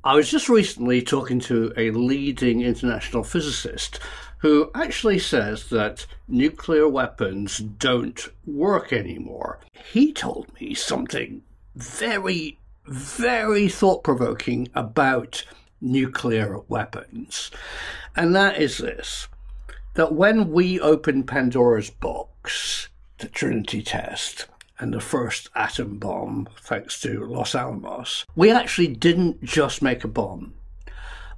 I was just recently talking to a leading international physicist who actually says that nuclear weapons don't work anymore. He told me something very, very thought-provoking about nuclear weapons. And that is this, that when we opened Pandora's box, the Trinity test, and the first atom bomb, thanks to Los Alamos, we actually didn't just make a bomb.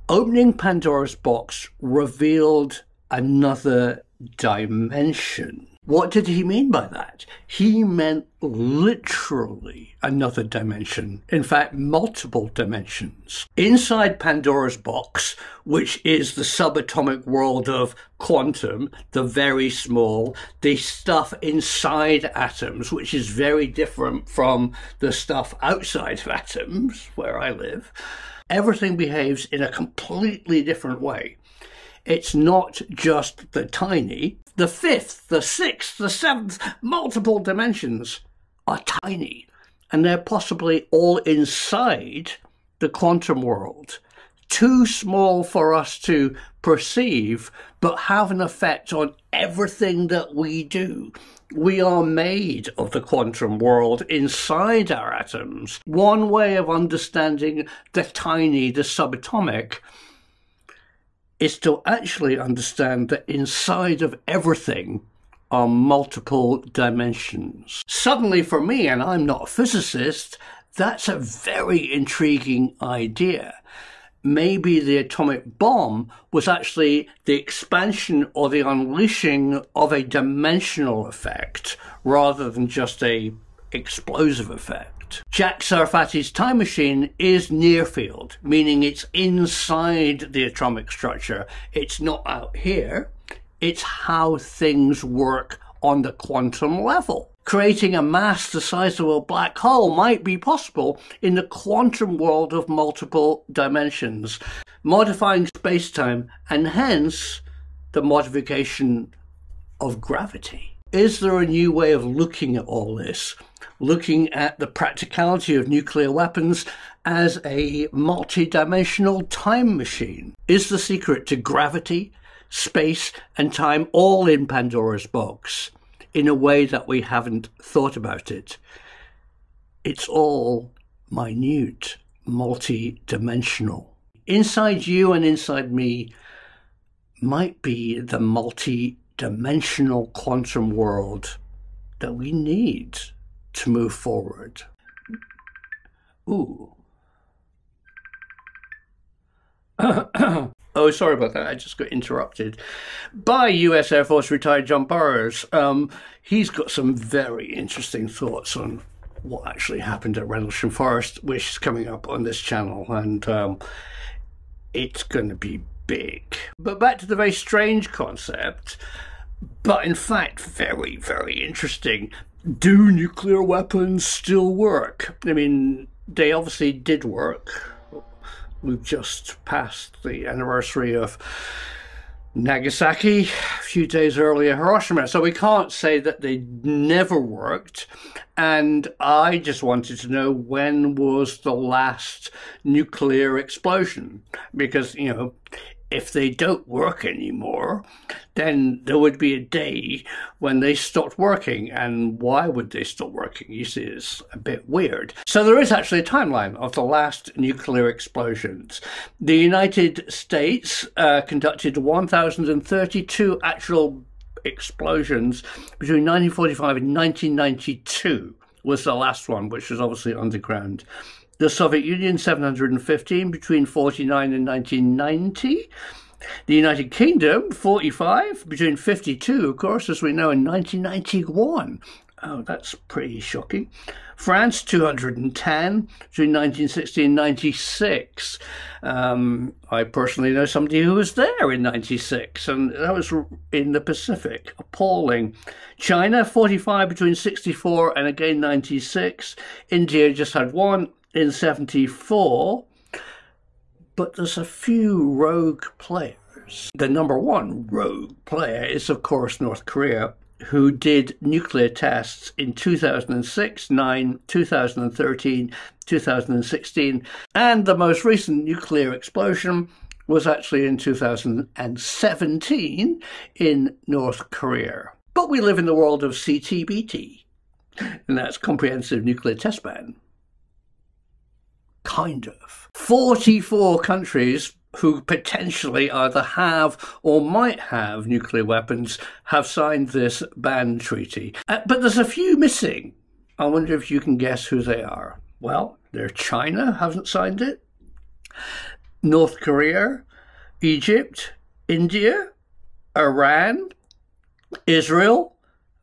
Opening Pandora's box revealed another dimension. What did he mean by that? He meant literally another dimension. In fact, multiple dimensions. Inside Pandora's box, which is the subatomic world of quantum, the very small, the stuff inside atoms, which is very different from the stuff outside of atoms, where I live, everything behaves in a completely different way. It's not just the tiny. The fifth, the sixth, the seventh, multiple dimensions are tiny. And they're possibly all inside the quantum world. Too small for us to perceive, but have an effect on everything that we do. We are made of the quantum world inside our atoms. One way of understanding the tiny, the subatomic, is to actually understand that inside of everything are multiple dimensions. Suddenly for me, and I'm not a physicist, that's a very intriguing idea. Maybe the atomic bomb was actually the expansion or the unleashing of a dimensional effect rather than just a explosive effect. Jack Sarfati's time machine is near field, meaning it's inside the atomic structure. It's not out here. It's how things work on the quantum level. Creating a mass the size of a black hole might be possible in the quantum world of multiple dimensions, modifying space-time and hence the modification of gravity. Is there a new way of looking at all this? Looking at the practicality of nuclear weapons as a multi-dimensional time machine? Is the secret to gravity, space, and time all in Pandora's box in a way that we haven't thought about it? It's all minute, multi-dimensional. Inside you and inside me might be the multi-dimensional quantum world that we need to move forward. Ooh. Oh, sorry about that. I just got interrupted by US Air Force retired John Burroughs. He's got some very interesting thoughts on what actually happened at Rendlesham Forest, which is coming up on this channel, and it's going to be big. But back to the very strange concept, but in fact very, very interesting. Do nuclear weapons still work? I mean, they obviously did work. We've just passed the anniversary of Nagasaki, a few days earlier Hiroshima, so we can't say that they never worked. And I just wanted to know, when was the last nuclear explosion? Because, you know, if they don't work anymore, then there would be a day when they stopped working. And why would they stop working? You see, it's a bit weird. So there is actually a timeline of the last nuclear explosions. The United States conducted 1,032 actual explosions between 1945 and 1992 was the last one, which was obviously underground. The Soviet Union, 715 between 49 and 1990. The United Kingdom, 45 between 52, of course, as we know, in 1991. Oh, that's pretty shocking. France, 210 between 1960 and 96. I personally know somebody who was there in 96, and that was in the Pacific. Appalling. China, 45 between 64 and again 96. India just had one in 74, but there's a few rogue players. The number one rogue player is, of course, North Korea, who did nuclear tests in 2006, 9, 2013, 2016, and the most recent nuclear explosion was actually in 2017 in North Korea. But we live in the world of CTBT, and that's Comprehensive Nuclear Test Ban. Kind of. 44 countries who potentially either have or might have nuclear weapons have signed this ban treaty. But there's a few missing. I wonder if you can guess who they are. Well, China hasn't signed it. North Korea, Egypt, India, Iran, Israel,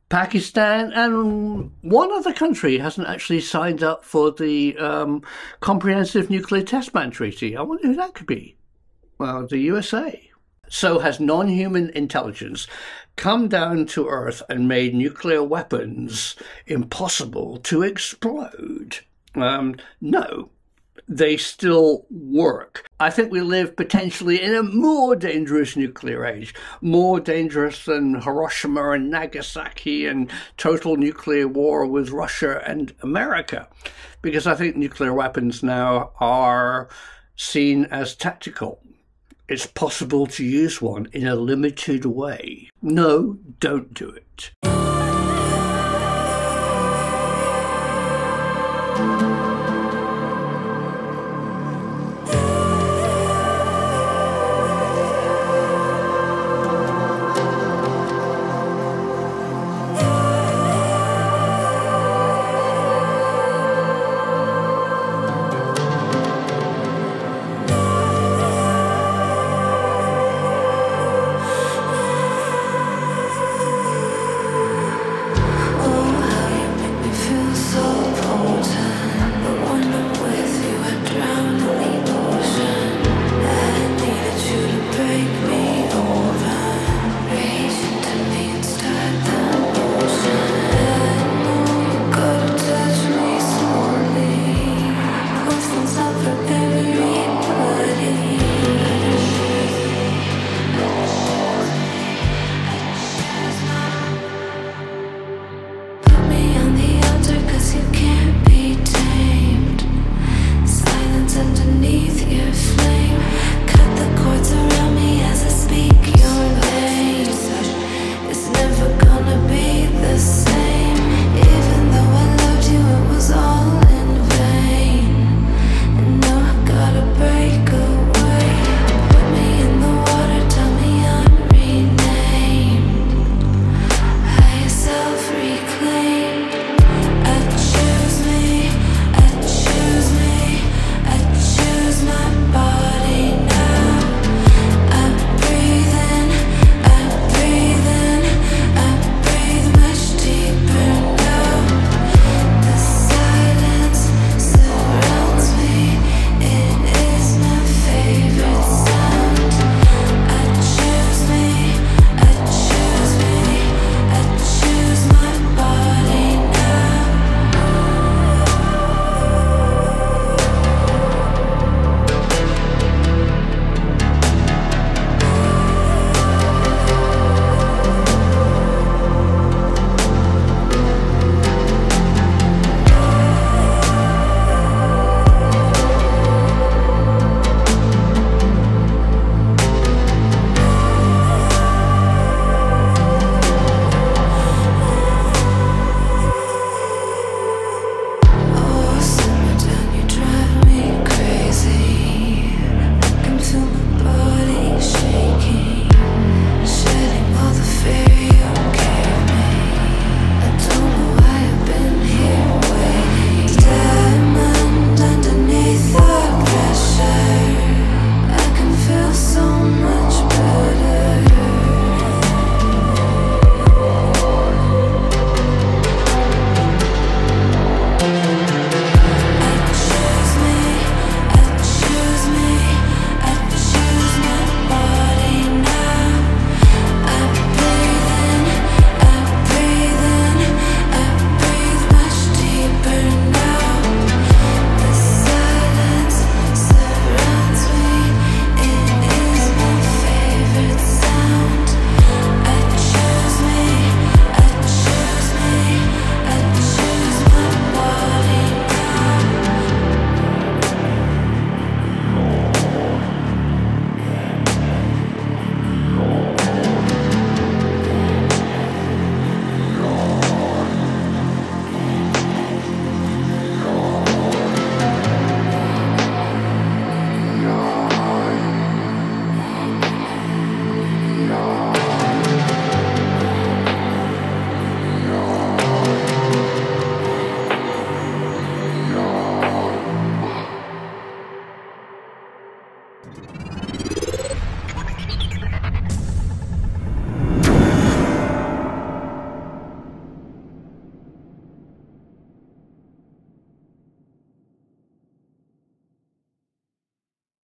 Pakistan, and one other country hasn't actually signed up for the Comprehensive Nuclear Test Ban Treaty. I wonder who that could be. Well, the USA. So has non-human intelligence come down to Earth and made nuclear weapons impossible to explode? No. They still work. I think we live potentially in a more dangerous nuclear age, more dangerous than Hiroshima and Nagasaki and total nuclear war with Russia and America, because I think nuclear weapons now are seen as tactical. It's possible to use one in a limited way. No, don't do it.